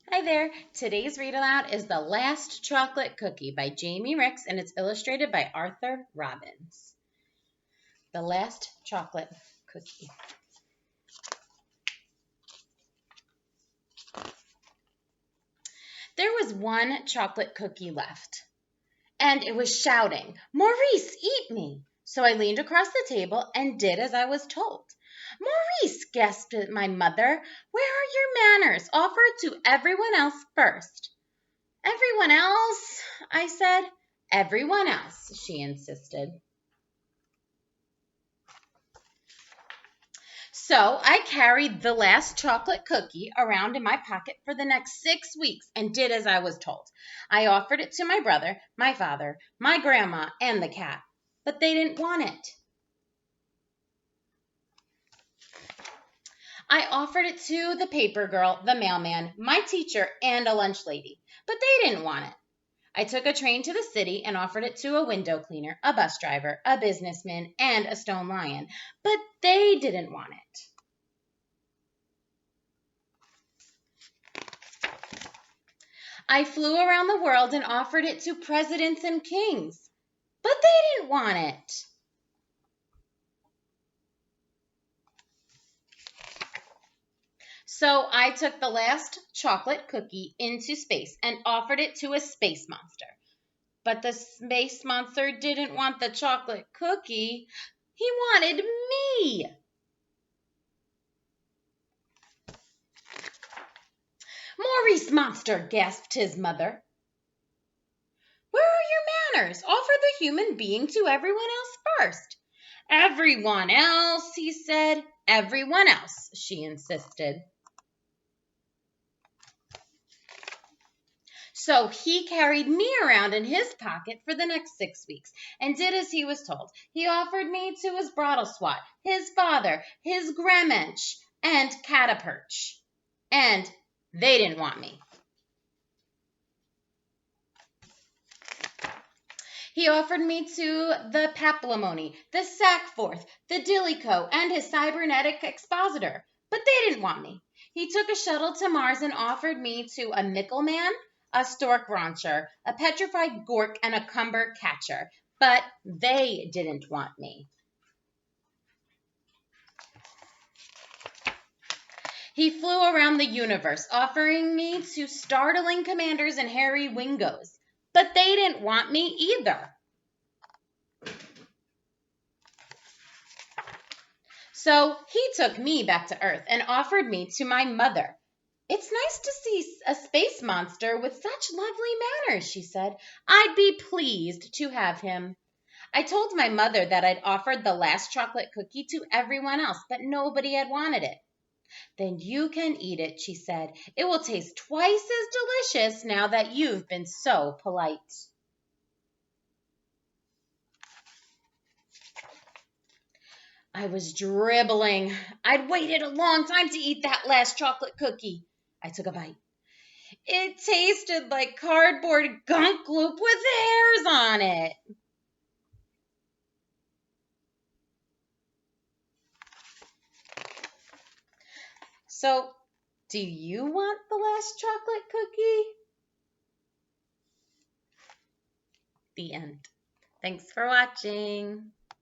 Hi there. Today's read aloud is The Last Chocolate Cookie by Jamie Rix, and it's illustrated by Arthur Robbins. The Last Chocolate Cookie. There was one chocolate cookie left, and it was shouting, "Maurice, eat me!" So I leaned across the table and did as I was told. "Maurice," gasped my mother, "where are your manners? Offer it to everyone else first." "Everyone else?" I said. "Everyone else," she insisted. So I carried the last chocolate cookie around in my pocket for the next 6 weeks and did as I was told. I offered it to my brother, my father, my grandma, and the cat, but they didn't want it. I offered it to the paper girl, the mailman, my teacher, and a lunch lady, but they didn't want it. I took a train to the city and offered it to a window cleaner, a bus driver, a businessman, and a stone lion, but they didn't want it. I flew around the world and offered it to presidents and kings, but they didn't want it. So I took the last chocolate cookie into space and offered it to a space monster. But the space monster didn't want the chocolate cookie. He wanted me. "Maurice Monster," gasped his mother. "Where are your manners? Offer the human being to everyone else first." "Everyone else," he said. "Everyone else," she insisted. So he carried me around in his pocket for the next 6 weeks and did as he was told. He offered me to his bottle swat, his father, his grandmensch, and cataperch. And they didn't want me. He offered me to the papillimony, the sackforth, the dillyco, and his cybernetic expositor, but they didn't want me. He took a shuttle to Mars and offered me to a Mickelman, a stork rancher, a petrified gork, and a cumber catcher, but they didn't want me. He flew around the universe, offering me to startling commanders and hairy wingos, but they didn't want me either. So he took me back to Earth and offered me to my mother. "It's nice to see a space monster with such lovely manners," she said. "I'd be pleased to have him." I told my mother that I'd offered the last chocolate cookie to everyone else, but nobody had wanted it. "Then you can eat it," she said. "It will taste twice as delicious now that you've been so polite." I was dribbling. I'd waited a long time to eat that last chocolate cookie. I took a bite. It tasted like cardboard gunk gloop with hairs on it. So, do you want the last chocolate cookie? The end. Thanks for watching.